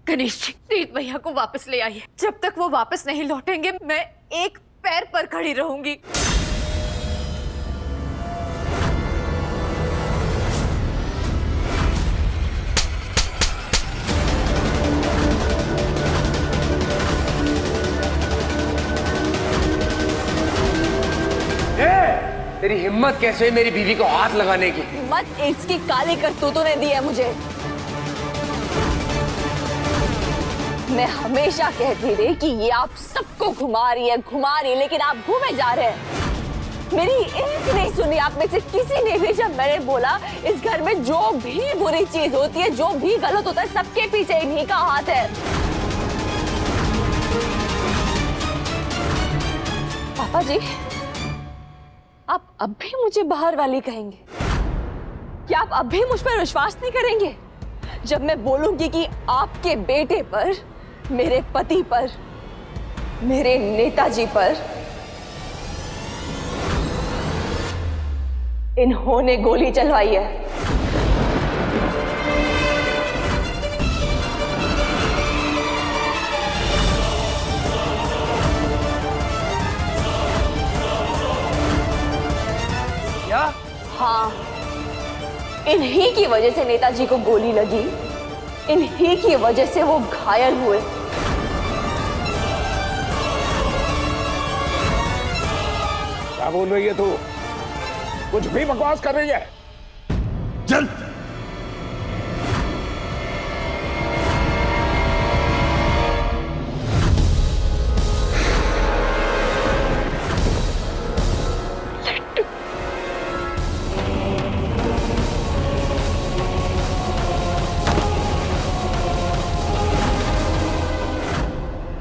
गणेश जी, तीत भैया को वापस ले आइए। जब तक वो वापस नहीं लौटेंगे मैं एक पैर पर खड़ी रहूंगी। तेरी हिम्मत कैसे है मेरी बीवी को हाथ लगाने की? मत इसकी काली करतूतों ने दी है मुझे। मैं हमेशा कहती रही कि ये आप सबको घुमा रही है, लेकिन आप घूमे जा रहे हैं। मेरी एक नहीं सुनी आप में से किसी ने भी। जब मैंने बोला इस घर में जो भी बुरी चीज होती है, जो भी गलत होता है, सबके पीछे इन्हीं का हाथ है। पापा जी, आप अब भी मुझे बाहर वाली कहेंगे? क्या आप अब भी मुझ पर विश्वास नहीं करेंगे जब मैं बोलूंगी कि आपके बेटे पर, मेरे पति पर, मेरे नेताजी पर इन्होंने गोली चलवाई है? हाँ, इन्हीं की वजह से नेताजी को गोली लगी, इन्हीं की वजह से वो घायल हुए। क्या बोल रही है तू? कुछ भी बकवास कर रही है। चल।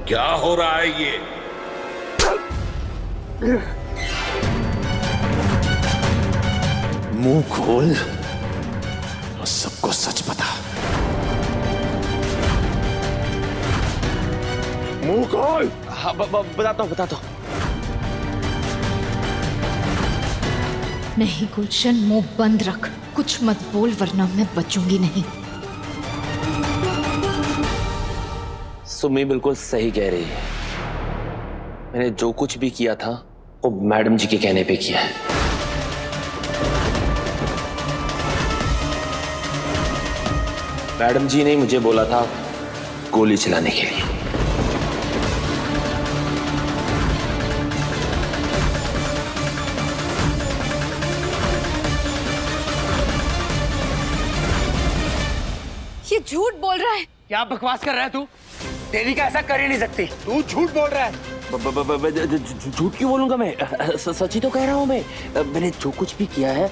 क्या हो रहा है ये? मुंह खोल और सबको सच बता। मुंह खोल। हाँ, बताता हूँ। नहीं गुलशन, मुंह बंद रख, कुछ मत बोल वरना मैं बचूंगी नहीं। सुमी बिल्कुल सही कह रही है। मैंने जो कुछ भी किया था वो मैडम जी के कहने पे किया है। मैडम जी ने मुझे बोला था गोली चलाने के लिए। ये झूठ बोल रहा है। क्या बकवास कर रहा है तू? देविका ऐसा कर ही नहीं सकती। तू झूठ बोल रहा है। झूठ क्यों बोलूंगा मैं? सच ही तो कह रहा हूं मैं। मैंने जो कुछ भी किया है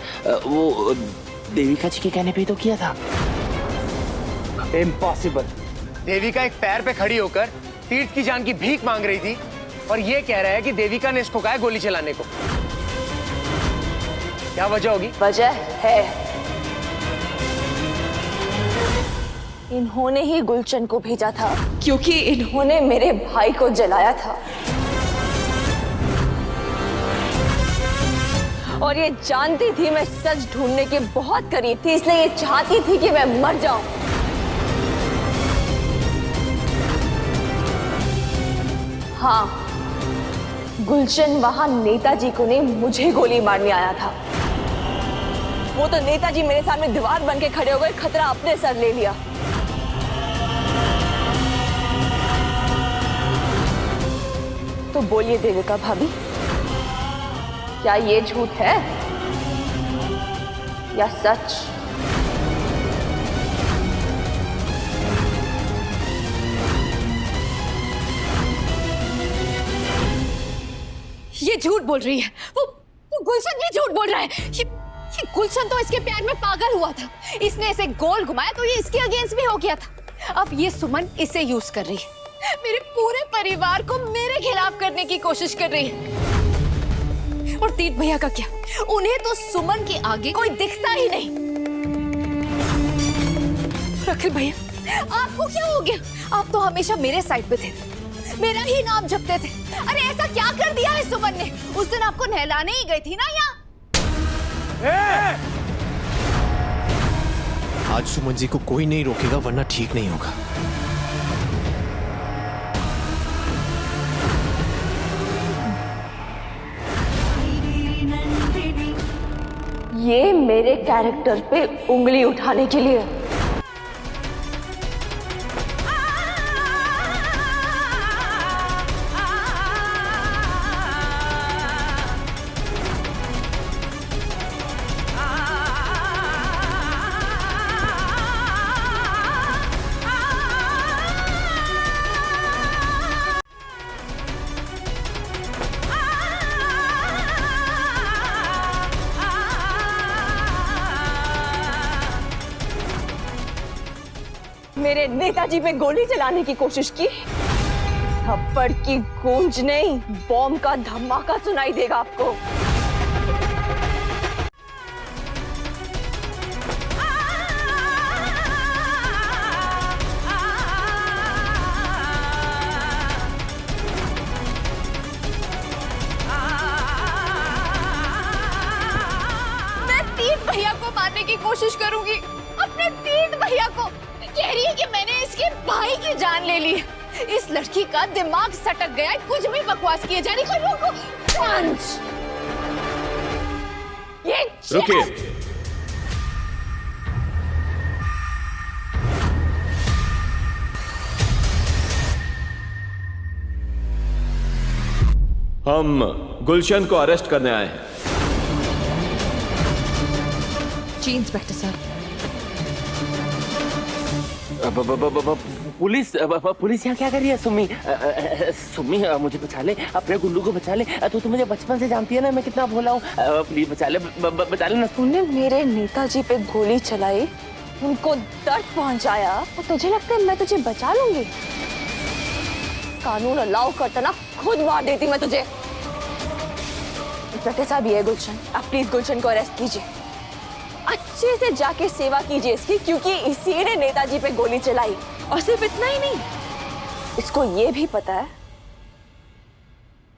वो देविका जी के कहने पे ही तो किया था। इम्पॉसिबल। देविका एक पैर पे खड़ी होकर तीर्थ की जान की भीख मांग रही थी और ये कह रहा है कि देविका ने इसको कहा है गोली चलाने को। क्या वजह होगी? वजह है, इन्होंने ही गुलशन को भेजा था क्योंकि इन्होंने मेरे भाई को जलाया था और ये जानती थी मैं सच ढूंढने के बहुत करीब थी, इसलिए ये चाहती थी कि मैं मर जाऊं। हाँ, गुलशन वहां नेताजी को नहीं, मुझे गोली मारने आया था। वो तो नेताजी मेरे सामने दीवार बन के खड़े हो गए, खतरा अपने सर ले लिया। तो बोलिए देविका भाभी, क्या ये झूठ है या सच? ये झूठ बोल रही है। वो गुलशन भी झूठ बोल रहा है। ये गुलशन तो इसके प्यार में पागल हुआ था। इसने इसे गोल घुमाया तो ये इसके अगेंस्ट भी हो गया था। अब ये सुमन इसे यूज कर रही है, मेरे पूरे परिवार को मेरे खिलाफ करने की कोशिश कर रही है। और तीत भैया का क्या? उन्हें तो सुमन के आगे कोई दिखता ही नहीं। अखिल भैया, आपको क्या हो गया? आप तो हमेशा मेरे साइड पे थे, मेरा ही नाम जपते थे। अरे ऐसा क्या कर दिया है सुमन ने? उस दिन आपको नहलाने ही गई थी ना यहाँ। आज सुमन जी को कोई नहीं रोकेगा वरना ठीक नहीं होगा। ये मेरे कैरेक्टर पे उंगली उठाने के लिए। मेरे नेताजी पे गोली चलाने की कोशिश की। थप्पड़ की गूंज नहीं, बॉम्ब का धमाका सुनाई देगा आपको। मैं तीन भैया को मारने की कोशिश करूंगी, अपने तीन भैया को। कह रही है कि मैंने इसके भाई की जान ले ली। इस लड़की का दिमाग सटक गया है, कुछ भी बकवास किए जा रही है। रुको, पंच। ये रुकिए। हम गुलशन को अरेस्ट करने आए हैं। जी इंस्पेक्टर साहब। पुलिस पुलिस यहाँ क्या कर रही है? सुम्मी मुझे बचा ले, अपने गुल्लू को बचा ले। तू मुझे बचपन से जानती है ना, मैं कितना भोला हूँ। प्लीज बचा ले, बचा ले ना। तूने मेरे नेताजी पे गोली चलाई, उनको दर्द पहुंचाया, और तुझे लगता है मैं तुझे बचा लूंगी? कानून अलाउ करता ना, खुद मार देती मैं तुझे। इंस्पेक्टर साहब, ये गुलशन, आप प्लीज गुलशन को अरेस्ट कीजिए। अच्छे से जाके सेवा कीजिए इसकी, क्योंकि इसी ने नेताजी पे गोली चलाई। और सिर्फ इतना ही नहीं, इसको ये भी पता है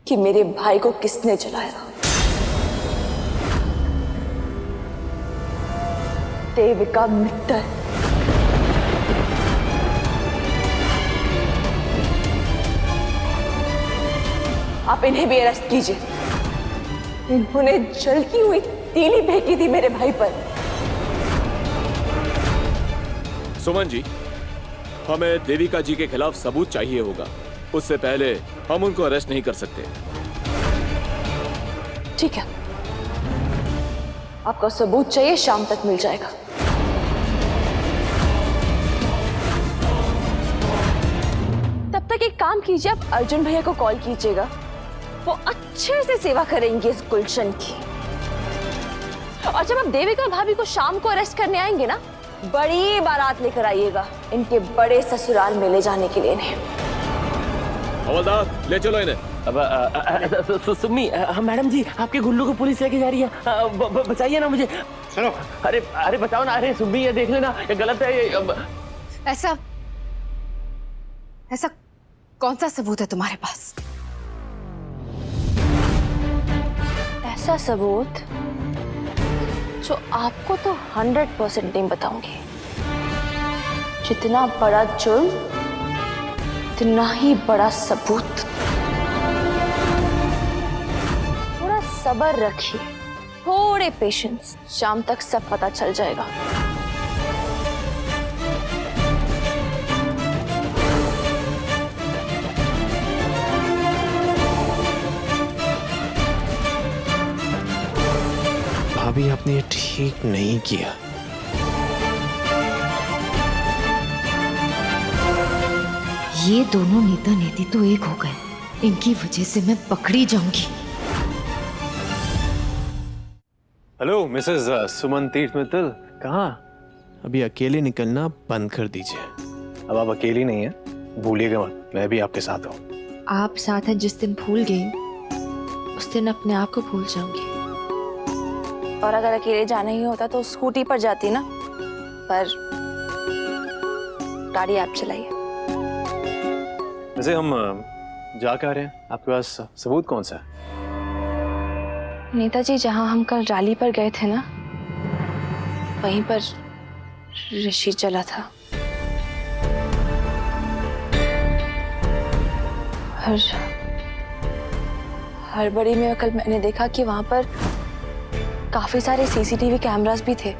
कि मेरे भाई को किसने जलाया। देविका मित्तल। आप इन्हें भी अरेस्ट कीजिए। इन्होंने जलती हुई तीली फेंकी थी मेरे भाई पर। सुमन जी, हमें देविका जी के खिलाफ सबूत चाहिए होगा। उससे पहले हम उनको अरेस्ट नहीं कर सकते। ठीक है, आपका सबूत चाहिए, शाम तक मिल जाएगा। तब तक एक काम कीजिए, आप अर्जुन भैया को कॉल कीजिएगा। वो अच्छे से सेवा करेंगे इस गुलशन की। और जब आप देविका भाभी को शाम को अरेस्ट करने आएंगे ना, बड़ी बारात लेकर आइएगा इनके बड़े ससुराल में ले जाने के लिए इन्हें। हवलदार, ले चलो इन्हें। सुम्मी, मैडम जी, आपके गुल्लू को पुलिस लेके जा रही है। बचाइए ना मुझे। चलो। अरे बचाओ ना। अरे सुम्मी, ये देख लेना, ये गलत है। ऐसा कौन सा सबूत है तुम्हारे पास? ऐसा सबूत जो आपको तो 100% नहीं बताऊंगी। जितना बड़ा जुर्म, उतना ही बड़ा सबूत। थोड़ा सब्र रखिए, थोड़े पेशेंस, शाम तक सब पता चल जाएगा। भाभी, आपने ये ठीक नहीं किया। ये दोनों नेता नेती तो एक हो गए, इनकी वजह से मैं पकड़ी जाऊंगी। हेलो मिसेस सुमन तीर्थ मित्तल, कहाँ? अभी अकेले निकलना बंद कर दीजिए। अब आप अकेली नहीं है, भूलिएगा मत, मैं भी आपके साथ हूँ। आप साथ हैं, जिस दिन भूल गई उस दिन अपने आप को भूल जाऊंगी। और अगर अकेले जाना ही होता तो स्कूटी पर जाती ना, पर गाड़ी आप चलाइए। वैसे हम जा कर रहे हैं, आपके पास सबूत कौन सा है? नेताजी, जहां हम कल रैली पर गए थे ना, वहीं पर ऋषि चला था। हड़बड़ी में कल मैंने देखा कि वहां पर काफी सारे सीसीटीवी कैमरास भी थे।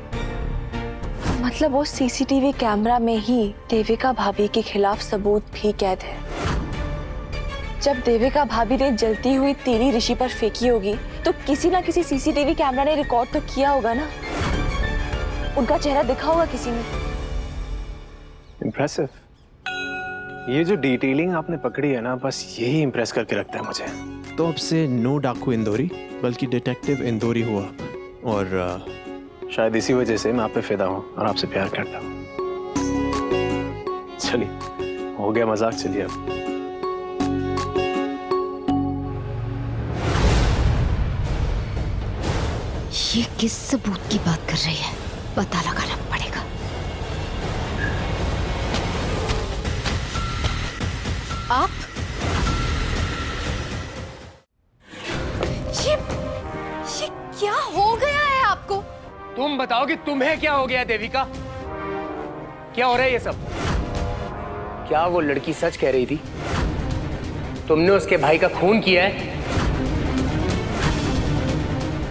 मतलब वो सीसीटीवी कैमरा में ही देविका भाभी के खिलाफ सबूत भी कैद है। जब देविका भाभी ने जलती हुई तीली ऋषि पर फेंकी होगी तो किसी ना किसी सीसीटीवी कैमरा ने रिकॉर्ड तो किया होगा ना, उनका चेहरा दिखा होगा किसी ने। इम्प्रेसिव। ये जो डिटेलिंग आपने पकड़ी है ना, बस यही इम्प्रेस करके रखता है मुझे। तो अब से नो डाकू इंदौरी बल्कि डिटेक्टिव इंदौरी हुआ, और शायद इसी वजह से मैं आप पे फिदा हूँ और आपसे प्यार करता हूँ। चलिए, हो गया मजाक, चलिए अब। ये किस सबूत की बात कर रही है, पता लगाना पड़ेगा। आप ये क्या हो गया है आपको? तुम बताओ कि तुम्हें क्या हो गया देविका? क्या हो रहा है ये सब? क्या वो लड़की सच कह रही थी? तुमने उसके भाई का खून किया है?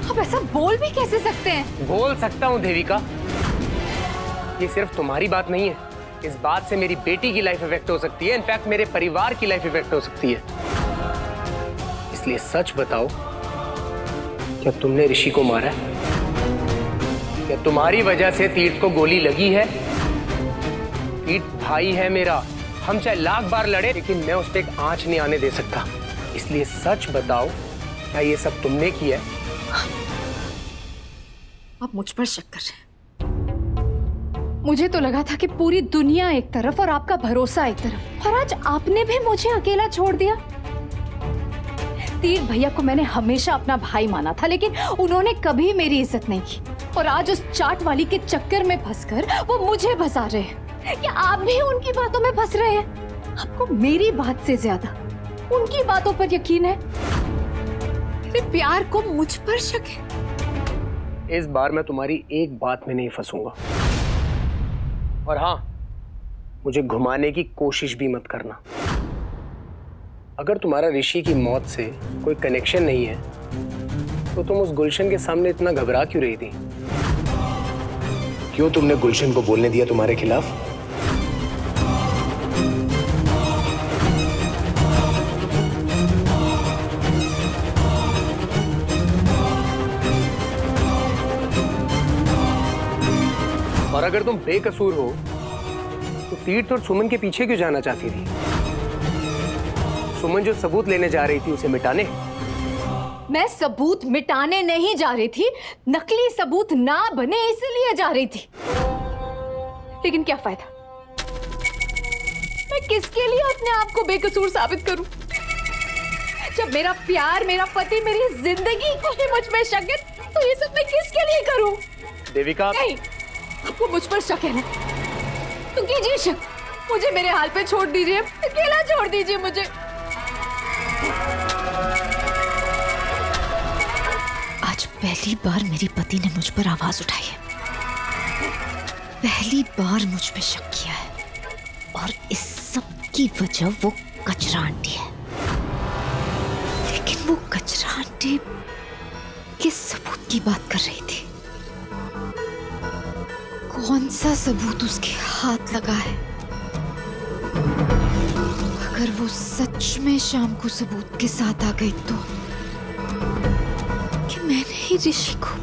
आप ऐसा बोल भी कैसे सकते हैं? बोल सकता हूं देविका। ये सिर्फ तुम्हारी बात नहीं है, इस बात से मेरी बेटी की लाइफ इफेक्ट हो सकती है, इनफैक्ट मेरे परिवार की लाइफ इफेक्ट हो सकती है। इसलिए सच बताओ, क्या तुमने ऋषि को मारा है? क्या तुम्हारी वजह से तीर्थ को गोली लगी है? तीर्थ भाई है मेरा, हम चाहे लाख बार लड़े लेकिन मैं उस पर एक आंच नहीं आने दे सकता। इसलिए सच बताओ, क्या ये सब तुमने किया है? आप मुझ पर शक कर रहे हैं। मुझे तो लगा था कि पूरी दुनिया एक तरफ और आपका भरोसा एक तरफ, और आज आपने भी मुझे अकेला छोड़ दिया। तीर भैया को मैंने हमेशा अपना भाई माना था, लेकिन उन्होंने कभी मेरी इज्जत नहीं की, और आज उस चाट वाली के चक्कर में फंसकर वो मुझे फंसा रहे हैं। क्या आप भी उनकी बातों में फंस रहे हैं? आपको मेरी बात से ज्यादा उनकी बातों पर यकीन है। मेरे प्यार को मुझ पर शक है। इस बार मैं तुम्हारी एक बात में नहीं फंसूंगा, और हाँ, मुझे घुमाने की कोशिश भी मत करना। अगर तुम्हारा ऋषि की मौत से कोई कनेक्शन नहीं है तो तुम उस गुलशन के सामने इतना घबरा क्यों रही थी? क्यों तुमने गुलशन को बोलने दिया तुम्हारे खिलाफ? और अगर तुम बेकसूर हो तो तीर्थ और सुमन के पीछे क्यों जाना चाहती थी? सुमन जो सबूत लेने जा रही थी उसे मिटाने? मैं सबूत मिटाने नहीं जा रही थी, नकली सबूत ना बने इसलिए जा रही थी। लेकिन क्या फायदा? मैं किसके लिए अपने आप को बेकसूर साबित करूं? जब मेरा प्यार, मेरा पति, मेरी जिंदगी को ही मुझ में शक है, तो ये सब मैं किसके लिए करूं? देविका, नहीं, आपको मुझ पर शक है ना, तो कीजिए शक। मुझे मेरे हाल पे छोड़ दीजिए, अकेला छोड़ दीजिए मुझे। आज पहली बार मेरे पति ने मुझ पर आवाज उठाई है, पहली बार मुझ पे शक किया है, और इस सब की वजह वो कचरा आंटी है। लेकिन वो कचरा आंटी किस सबूत की बात कर रही थी? कौन सा सबूत उसके हाथ लगा है? अगर वो सच में शाम को सबूत के साथ आ गई तो कि मैंने ही ऋषि को